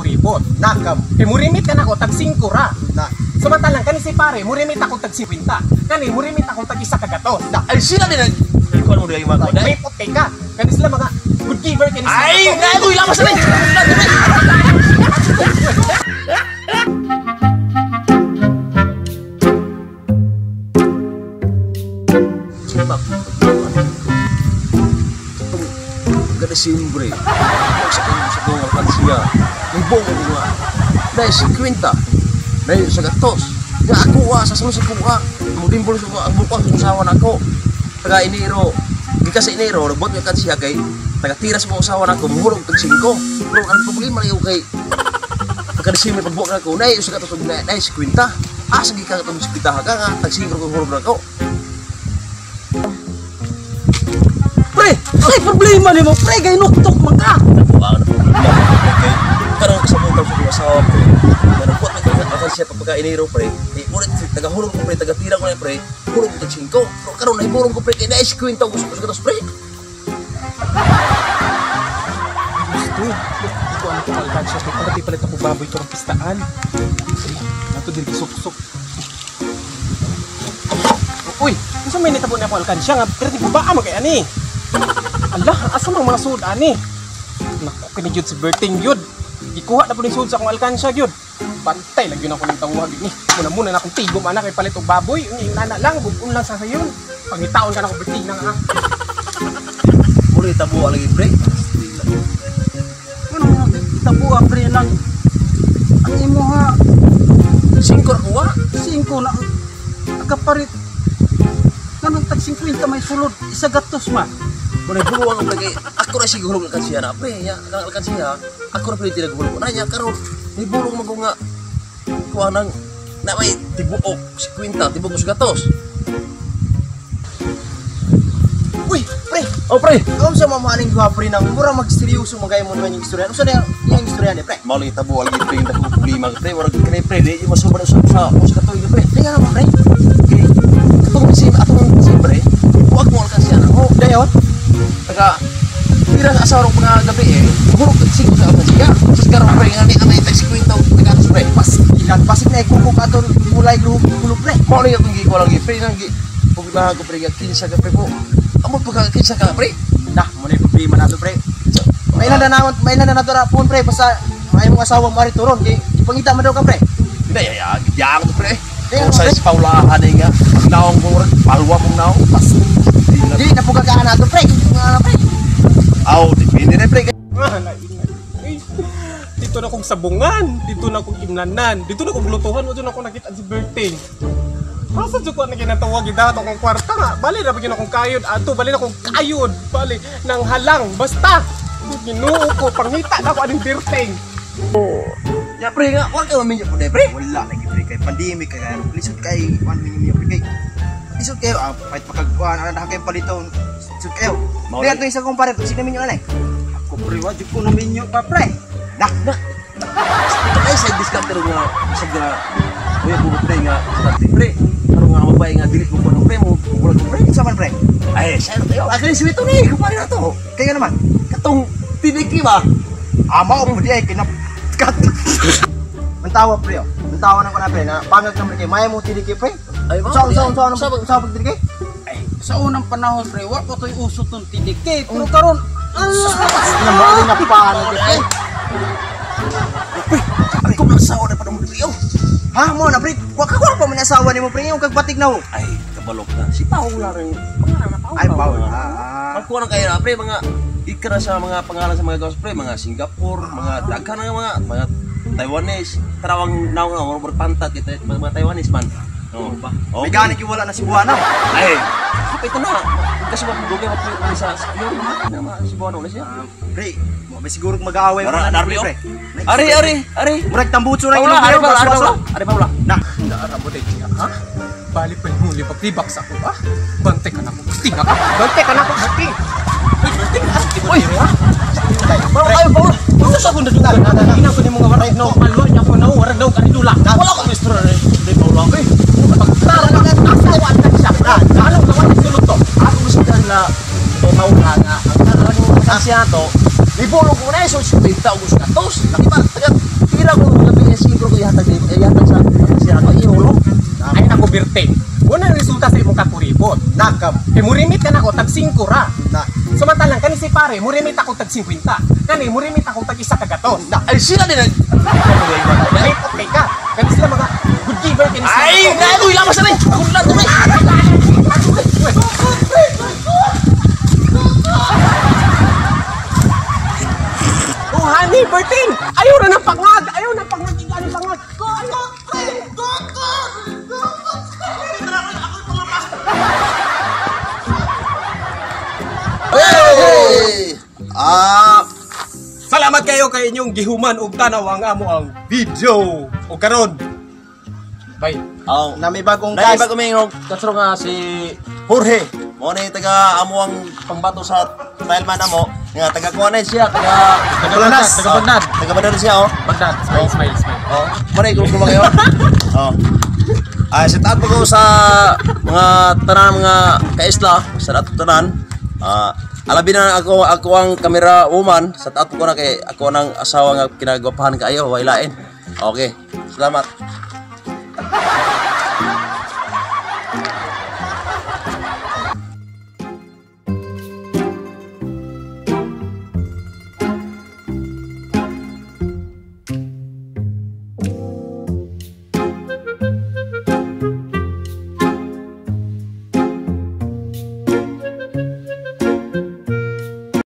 5,000 nakam. Kay murimit ka na ko tag 5 ra. Na. Samantalang kani si pare, murimit ako tag 50. Kani murimit ako tag 1 na. Ay sila din. Ikaw mo dili mga May puti ka. Kani sila mga good giver kani sila. Ay, nagoy lamas na. Desembre, sa kong alkansiya, may bong ko nga, dahil 50, dahil sa gatos, nga ako sa sunod sa kuha, mudimbol sa ang bukas ng usawa na ako, taga Enero, di kasi Enero, nagbot ng alkansiya kay, taga tiras mo usawa na ako, muhulog tag 5, pero ang problema na yung kay, pagka Desembre pagbukas na ako, dahil sa gatos, dahil 50, sige ka itong hospitaha ka nga, tag 5 kong hulog na ako. Pre, ay problema ni mo, pre, kay nuktok man ka. Karang kasabutan sa asawa, pre. Nanapot na siya pagka Enero, pre. Ulit, tagahulog ko, pre, tagatira ko na, pre. Hulog ko 5. Pero karoon, nahibulong ko, pre, kaya na-ice queen tao gusto ko sa gatos, pre. Gusto, ito ano kong alkansya, may palit ako baboy ito ng pistaan. Nato din kisok-sok. Uy, kung may nitabo na ako alkansya nga, pero di ko ba magkaya ni? Allah, asa mga sud ani? Naku, kini jud si Berting yun. Ikuha na po ni sud sa akong alkansya yun. Bantay lang yun ako ng tawag ni. Muna na akong tigom anak kay palit og baboy. Yung nana lang, bukun lang sa sayon. Pangitaon ka na ko Berting na nga. Muli tabo lagi, pre. Ano nga, tabo pre lang. Ang imo ha. 5 ra kuha. 5 na. Akaparit. Kanang tag 50 may sulod. Isa gatos ma. Muna buluan ko lagi. Ako na sige hulog alkansiya na, pre. Ya, kanang alkansiya. Ako na pwede nagulog. Nanya, karon may bulong mo ko nga. Kuha nang na may tibuok 50, tibuok sa gatos. Uy, pre! Oh, pre! Kung sa mamahaling duha, pre, nang murang mag-seryoso magaya mo naman yung istorya. Ano sa yung istorya ni, pre? Mauli tabo lagi, pre. Yung dako problema, pre. Warag kanay, pre. Di yung masubad sa katoy, pre. Pre, nga naman, pre. Okay. Atong si pre. Huwag mo alkansiya na. Oh, Dayon? taga pira sa asawa ng mga gabi hulog at sigo sa alkansiya. Tapos karong pre, nga ni anay tayo 50 taga atos, pre. Pas, ilan pasig na ikukuk ato mulai gulog, pre. Mauli akong giko lang, pre. Nang pugilahan ko, pre. Kinsa ka, pre po. Amo pagka kinsa ka, pre. Nah, muna yung problema na ito, pre. May ilan na nato rapon, pre. Basta may mga asawa marituron. Ipangita mo daw ka, pre. Hindi, giyang to, pre. Kaya Kung sa pre. paulahan nga, pagnaong ko, palwa kong naong, pas. Di, napugagaan na ito, pre. Pre. Aw, dipindi na, pre. Dito na kong sabungan. Dito na kong imnanan. Dito na kong lutuhan. Dito na kong nakita si Berting. Asa dyan ko na kinatawag yung dato kong kwarta nga. Bali na bagyan akong kayod. Ato, bali na akong kayod. Bali, nang halang. Basta. Ginoo ko. Pangita na ako anong Berting. Ya, pre, nga, wala ka maminyo po, pre. Wala lagi pre kay pandemic kay lisod kay 1 minimum pre kay lisod kayo fight pakagkuan ana kay palito lisod kayo Mao pre ato isa kong pare sige minyo anay Ako pre, wajib ko na minyo pa pre. dak Ay, sa discount rin nga, sa nga, may bubot pre nga, sa pre. Ano nga mabay nga, dilit mo po ng pre mo, bubulag mo pre. sa man pre Ay, sa'yo tayo, actually, sweet to ni, kumari na to. kaya naman Katong tiniki ba? ama mo di ay kinap kat mantawa pre mantawa na ko na pre na pangag na pre kay maya mo tidiki pre Ay, sa pagdiki Ay, sa unang panahon pre, wa ko to'y usot ng tidikit. Pero karon, namali na paano pre Pre, ay, kung nasawa na pa ng pre, ha mo na pre wa ka pa man asawa nimo pre yung kagbatig na ho Ay, kabalok na. Si Paula rin, pangalan na Paula. ay bawo Pagkuha na kayo na, pre, mga ikra sa mga pangalan sa mga gawas, pre, mga Singapore, mga daghan na mga Taiwanese. Tarawang naong na, mga pantat, mga Taiwanese man. Oo ba? may ganit yung wala na si buwana Ay, ito na. Kasi mapagdugay mo pre sa yun, si Bono na siya. pre may siguro mag-aaway Para na narbi, pre Ari. murag tambutso na Paula, Ari Paula. na Naarabot ay tiyak, ha? Bali pa yung libak-libak sa ako, ha? Bante ka na ko. Tinga ka. Bante ka na ko. Berting. Uy, Berting, ha? Uy, ha? Paula. Ano sa akong nadugan? Ina ko ni mga waray. No, malo niya ko na. Warag daw karidula. Wala ka Mr. Ari Paula. Uy, Tara na nga. Asawan ka siya. Ano ka man sulot to? ako gusto na Paula nga. Ang talagang kansya to, may bulong ko na so 50 August 14. Nakita, tagat Berting, muna ang resulta sa imong kakuripot. Nakam. Murimit ka na ako, tag 5 ra. Na. Samantalang, kani si pare, murimit ako tag 50. Kani, murimit ako tag 1 kagatos. Ay, sila din. Rate okay ka. Kani sila mga good giver, kani sila. Ay, gago, ilamas na rin. Ako na ito, Oh, honey, Berting! Ayaw na ng pangag! Ayaw na pangag! Igani pangag! Go, ayaw! Go! Hey! Salamat kayo kay inyong gihuman ug tanaw ang amo ang video. O karon. Bye. Oh, Na may bagong dahil cast. ba kumingog, katro nga si Jorge. Mo ni taga amo ang pangbato sa tileman amo. Nga taga kuha na siya, taga Bagdad, taga Bagdad. Taga Bagdad siya oh. Bagdad, smile. Oh, maray ko kumayo. Oh. Set out ko sa mga tanan mga kaisla, sa ato tanan. Alabi na ako ang camera woman, sa taat ko na kay ako nang asawa nga kinagwapahan kaayo, wailain. Okay. Salamat.